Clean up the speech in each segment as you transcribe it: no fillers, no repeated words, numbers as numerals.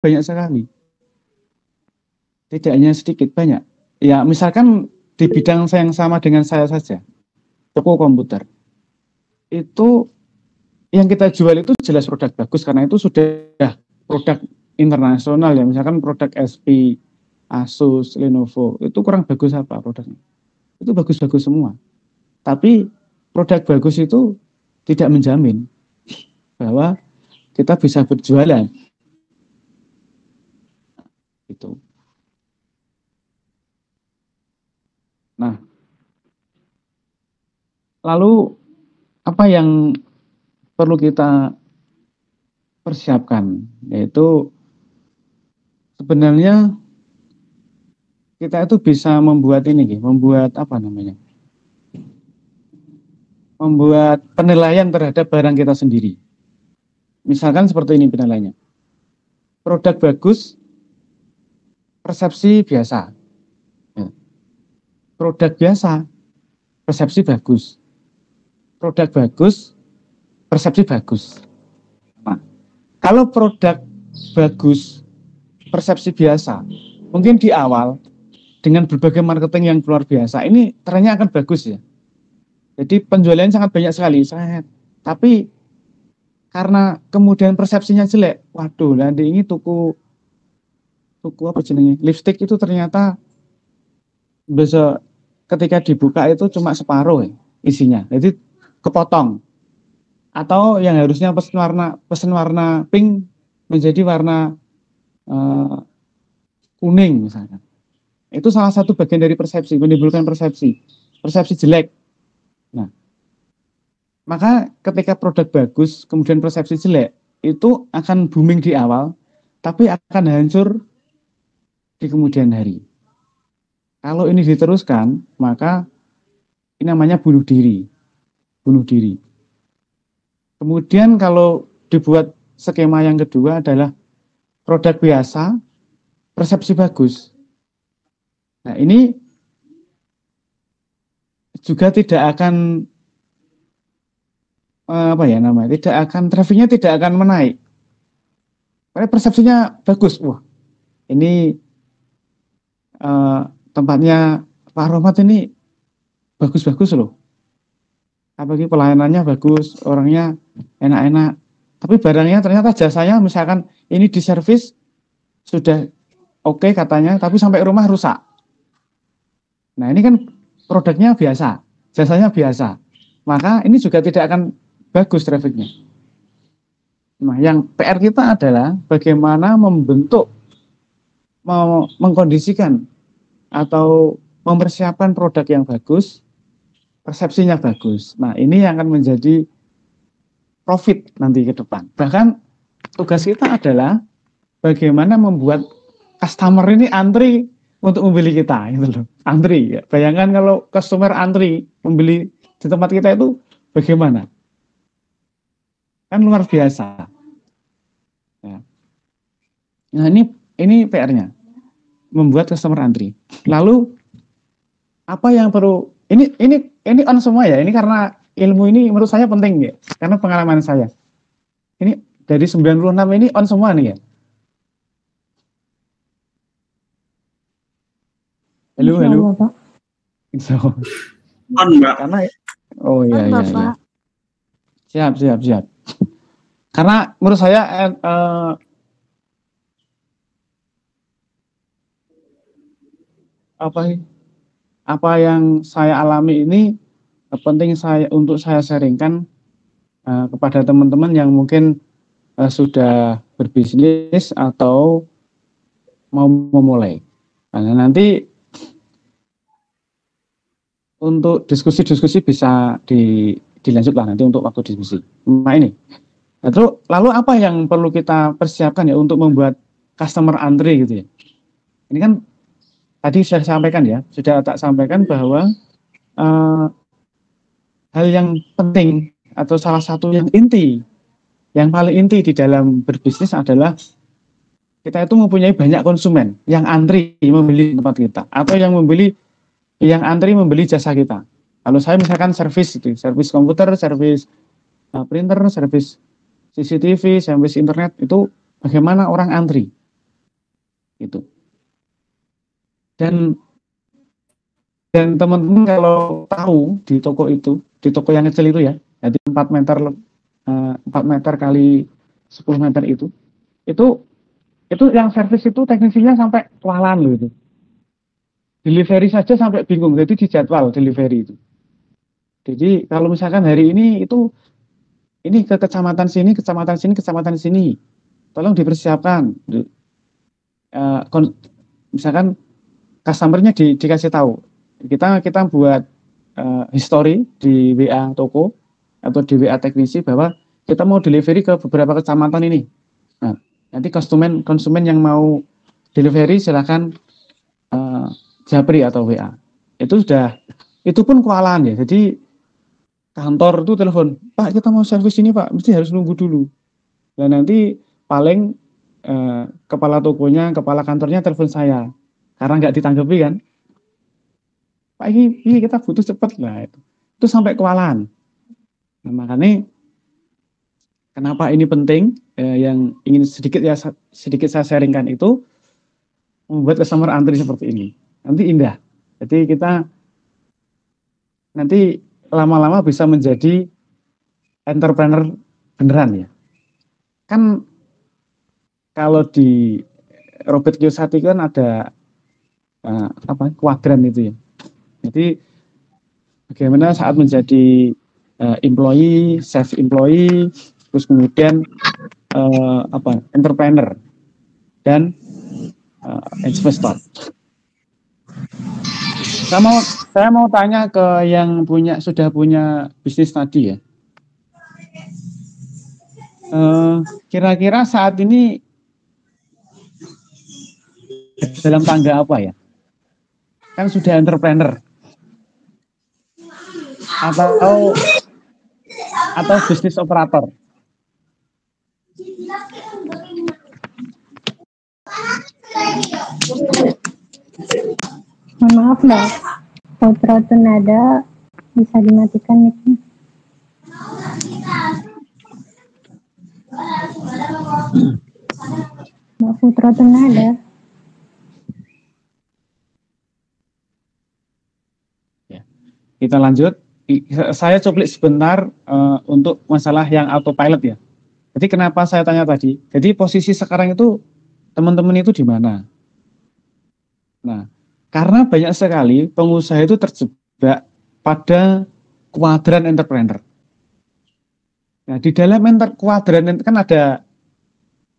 banyak sekali. Tidak hanya sedikit, banyak. Ya, misalkan di bidang yang sama dengan saya saja, toko komputer. Itu yang kita jual itu jelas produk bagus karena itu sudah produk internasional ya. Misalkan produk SP, Asus, Lenovo, itu kurang bagus apa produknya? Itu bagus-bagus semua. Tapi produk bagus itu tidak menjamin bahwa kita bisa berjualan. Itu. Nah, lalu apa yang perlu kita persiapkan? Yaitu sebenarnya kita itu bisa membuat ini, membuat apa namanya? Membuat penilaian terhadap barang kita sendiri. Misalkan seperti ini penilaiannya. Produk bagus, persepsi biasa. Ya. Produk biasa, persepsi bagus. Produk bagus, persepsi bagus. Nah, kalau produk bagus, persepsi biasa, mungkin di awal dengan berbagai marketing yang luar biasa, ini trennya akan bagus ya. Jadi penjualannya sangat banyak sekali, tapi karena kemudian persepsinya jelek, waduh, nanti ini tuku apa jenenge, lipstick itu ternyata bisa ketika dibuka itu cuma separuh isinya, jadi kepotong. Atau yang harusnya pesen warna pink menjadi warna kuning misalnya. Itu salah satu bagian dari persepsi, menimbulkan persepsi jelek. Nah, maka ketika produk bagus, kemudian persepsi jelek, itu akan booming di awal, tapi akan hancur di kemudian hari. Kalau ini diteruskan, maka ini namanya bunuh diri. Bunuh diri. Kemudian kalau dibuat skema yang kedua adalah produk biasa, persepsi bagus. Nah, ini juga tidak akan tidak akan trafficnya tidak akan menaik. Karena persepsinya bagus, wah ini tempatnya Pak Rohmat ini bagus-bagus loh. Apalagi pelayanannya bagus, orangnya enak-enak. Tapi barangnya ternyata jasanya misalkan ini di servis sudah oke katanya, tapi sampai rumah rusak. Nah ini kan produknya biasa, jasanya biasa. Maka ini juga tidak akan bagus trafficnya. Nah yang PR kita adalah bagaimana membentuk, mengkondisikan atau mempersiapkan produk yang bagus, persepsinya bagus. Nah ini yang akan menjadi profit nanti ke depan. Bahkan tugas kita adalah bagaimana membuat customer ini antri untuk membeli kita, gitu loh. Antri. Ya. Bayangkan kalau customer antri membeli di tempat kita itu bagaimana? Kan luar biasa. Ya. Nah ini PR-nya, membuat customer antri. Lalu apa yang perlu? Ini on semua ya. Ini karena ilmu ini menurut saya penting ya, karena pengalaman saya. Ini dari 96 ini on semua nih ya. Halo. Pak. So, on Mbak. Karena iya. Siap. Karena menurut saya apa yang saya alami ini penting untuk saya sharingkan kepada teman-teman yang mungkin sudah berbisnis atau mau memulai. Nah, nanti untuk diskusi bisa dilanjutlah nanti untuk waktu diskusi. Nah ini. Lalu apa yang perlu kita persiapkan ya untuk membuat customer antri gitu ya? Ini kan tadi sudah tak sampaikan bahwa hal yang penting atau salah satu yang paling inti di dalam berbisnis adalah kita itu mempunyai banyak konsumen yang antri membeli tempat kita atau yang antri membeli jasa kita. Kalau saya misalkan servis komputer, servis printer, servis CCTV, servis internet, itu bagaimana orang antri. Itu. Dan teman-teman kalau tahu di toko itu, di toko yang kecil itu ya, jadi 4 meter 4 meter kali 10 meter itu yang servis itu teknisinya sampai kewalahan loh itu. Delivery saja sampai bingung, jadi di jadwal delivery itu. Jadi kalau misalkan hari ini ke kecamatan sini, kecamatan sini, kecamatan sini, tolong dipersiapkan. Misalkan customernya dikasih tahu, kita buat history di WA toko atau di WA teknisi bahwa kita mau delivery ke beberapa kecamatan ini. Nah, nanti konsumen yang mau delivery silakan japri atau WA. Itu pun kewalahan ya. Jadi kantor itu telepon, Pak kita mau servis ini Pak, mesti harus nunggu dulu. Dan nanti paling kepala tokonya, kepala kantornya telepon saya, karena nggak ditanggapi kan. Pak ini kita butuh cepat lah itu sampai kewalahan. Nah, makanya kenapa ini penting, yang ingin sedikit saya sharingkan itu membuat customer antri seperti ini. Nanti indah. Jadi kita nanti lama-lama bisa menjadi entrepreneur beneran ya. Kan kalau di Robert Kiyosaki kan ada kuadran itu ya. Jadi bagaimana saat menjadi employee, self employee, terus kemudian entrepreneur dan investor. Saya mau tanya ke yang sudah punya bisnis tadi ya. Kira-kira saat ini dalam tangga apa ya? Kan sudah entrepreneur. Atau bisnis operator. Maaf Mbak, Putra Tunada bisa dimatikan mic-nya. Mbak Putra Tunada. Ya. Kita lanjut. Saya cuplik sebentar untuk masalah yang autopilot ya. Jadi kenapa saya tanya tadi? Jadi posisi sekarang itu teman-teman itu di mana? Nah, karena banyak sekali pengusaha itu terjebak pada kuadran entrepreneur. Nah, di dalam kuadran kan ada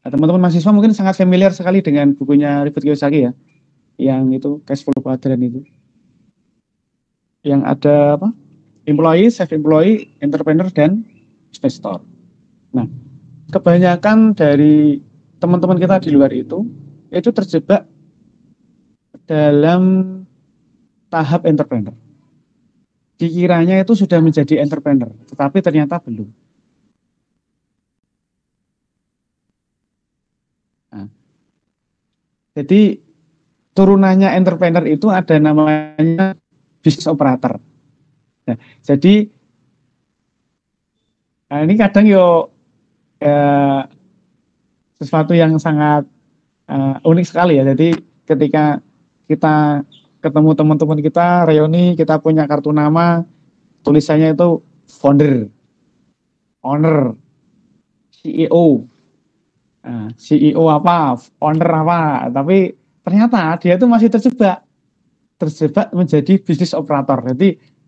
teman-teman mahasiswa mungkin sangat familiar sekali dengan bukunya Robert Kiyosaki ya, yang itu cash flow quadrant itu, yang ada employee, self-employee, entrepreneur, dan investor. Nah, kebanyakan dari teman-teman kita di luar itu terjebak dalam tahap entrepreneur. Dikiranya itu sudah menjadi entrepreneur, tetapi ternyata belum. Nah, jadi turunannya entrepreneur itu ada namanya business operator. Nah, jadi ini kadang sesuatu yang sangat unik sekali ya. Jadi ketika kita ketemu teman-teman kita reuni, kita punya kartu nama, tulisannya itu founder, owner, CEO. Nah, CEO apa, owner apa, tapi ternyata dia itu masih terjebak menjadi bisnis operator. Jadi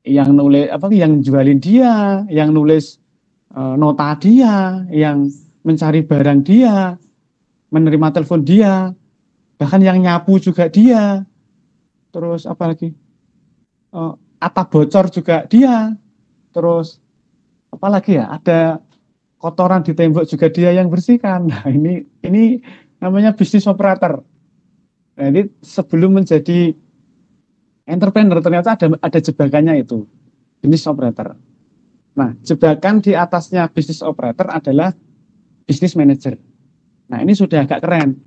yang nulis yang jualin dia, yang nulis nota dia, yang mencari barang dia, menerima telepon dia, bahkan yang nyapu juga dia. Terus apa lagi? Atap bocor juga dia. Terus apa lagi ya? Ada kotoran di tembok juga dia yang bersihkan. Nah, ini namanya bisnis operator. Nah, ini sebelum menjadi entrepreneur ternyata ada jebakannya itu, bisnis operator. Nah, jebakan di atasnya bisnis operator adalah bisnis manager. Nah, ini sudah agak keren.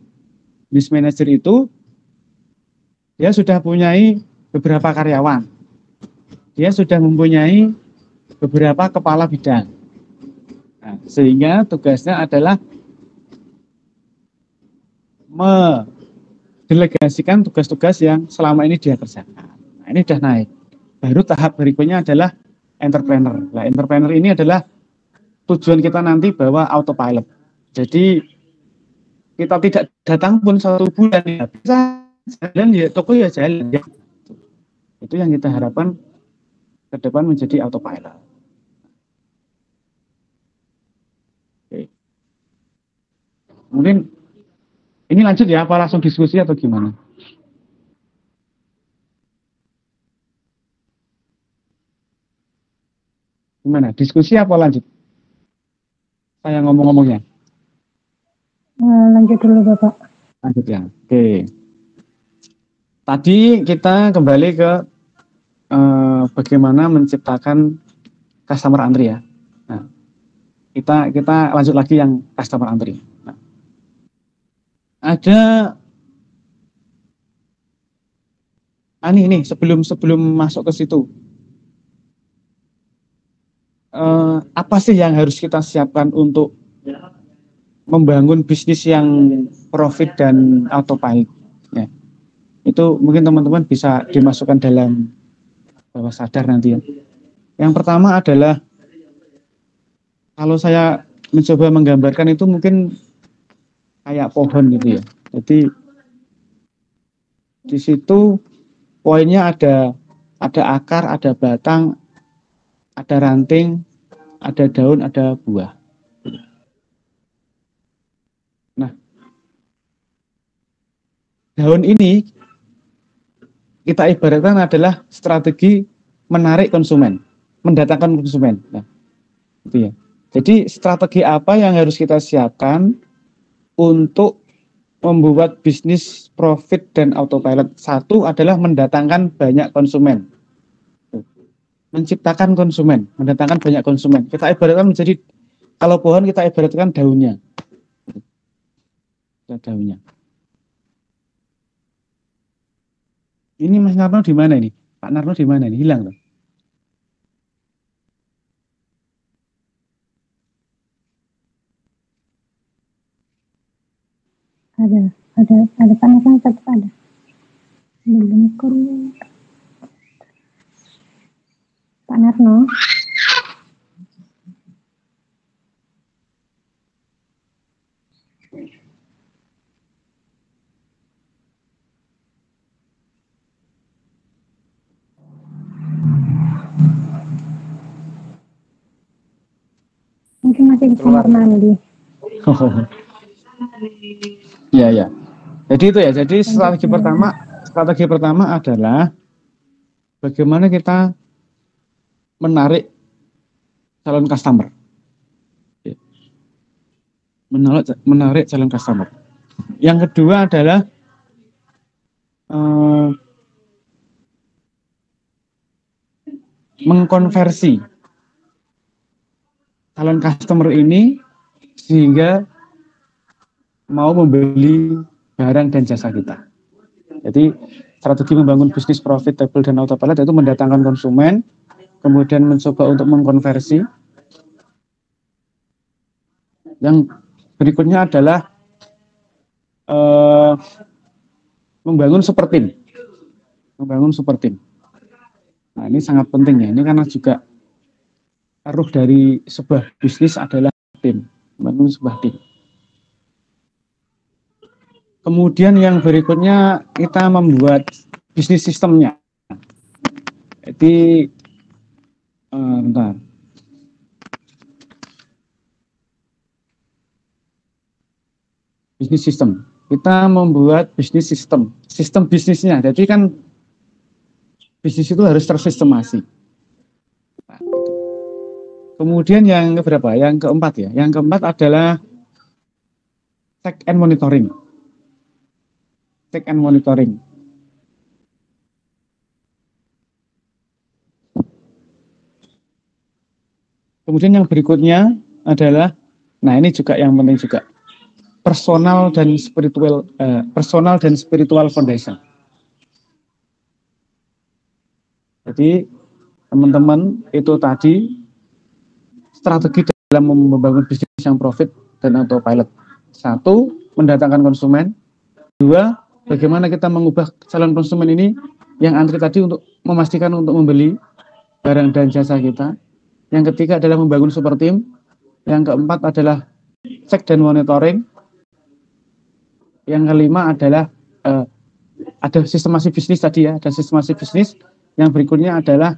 Bisnis manager itu dia sudah mempunyai beberapa karyawan. Dia sudah mempunyai beberapa kepala bidang. Nah, sehingga tugasnya adalah mendelegasikan tugas-tugas yang selama ini dia kerjakan. Nah, ini sudah naik. Baru tahap berikutnya adalah entrepreneur. Nah, entrepreneur ini adalah tujuan kita nanti bahwa autopilot. Jadi kita tidak datang pun 1 bulan ya bisa jalan ya, toko ya jalan ya. Itu yang kita harapkan ke depan menjadi autopilot. Oke. Mungkin ini lanjut ya, apa langsung diskusi atau gimana? Gimana? Diskusi apa lanjut? Saya ngomong-ngomongnya. Lanjut dulu Bapak. Lanjut ya. Oke. Tadi kita kembali ke bagaimana menciptakan customer antri ya. Nah, kita lanjut lagi yang customer antri. Nah, ada ini sebelum masuk ke situ, apa sih yang harus kita siapkan untuk membangun bisnis yang profit dan autopilot? Ya, itu mungkin teman-teman bisa dimasukkan dalam bawah sadar nanti ya. Yang pertama adalah, kalau saya mencoba menggambarkan itu mungkin kayak pohon gitu ya. Jadi di situ poinnya ada akar, ada batang, ada ranting, ada daun, ada buah. Nah, daun ini kita ibaratkan adalah strategi menarik konsumen, mendatangkan konsumen. Nah, itu ya. Jadi strategi apa yang harus kita siapkan untuk membuat bisnis profit dan autopilot? Satu adalah mendatangkan banyak konsumen, menciptakan konsumen, mendatangkan banyak konsumen. Kita ibaratkan menjadi, kalau pohon kita ibaratkan daunnya. Daunnya. Ini Mas Narno di mana ini? Pak Narno di mana ini? Hilang loh. Ada Pak Narno, tetap ada. Belum keluar. Pak Narno. Mungkin masih di kamar mandi. Ya ya. Jadi itu ya. Jadi strategi pertama adalah bagaimana kita menarik calon customer. Menarik calon customer. Yang kedua adalah mengkonversi calon customer ini sehingga mau membeli barang dan jasa kita. Jadi strategi membangun bisnis profitable dan autopilot itu mendatangkan konsumen, kemudian mencoba untuk mengkonversi. Yang berikutnya adalah membangun super team. Nah, ini sangat penting ya. Ini karena juga ruh dari sebuah bisnis adalah tim, membangun sebuah tim. Kemudian yang berikutnya kita membuat bisnis sistemnya. Jadi, bentar. Bisnis sistem. Kita membuat bisnis sistem bisnisnya. Jadi kan bisnis itu harus tersistemasi. Nah, kemudian yang keberapa? Yang keempat ya. Yang keempat adalah check and monitoring. Kemudian yang berikutnya adalah, nah ini juga yang penting juga, personal dan spiritual foundation. Jadi teman-teman itu tadi strategi dalam membangun bisnis yang profit dan autopilot. Satu, mendatangkan konsumen. Dua, bagaimana kita mengubah calon konsumen ini yang antri tadi untuk memastikan untuk membeli barang dan jasa kita. Yang ketiga adalah membangun super team. Yang keempat adalah cek dan monitoring. Yang kelima adalah ada sistemasi bisnis tadi ya, ada sistemasi bisnis. Yang berikutnya adalah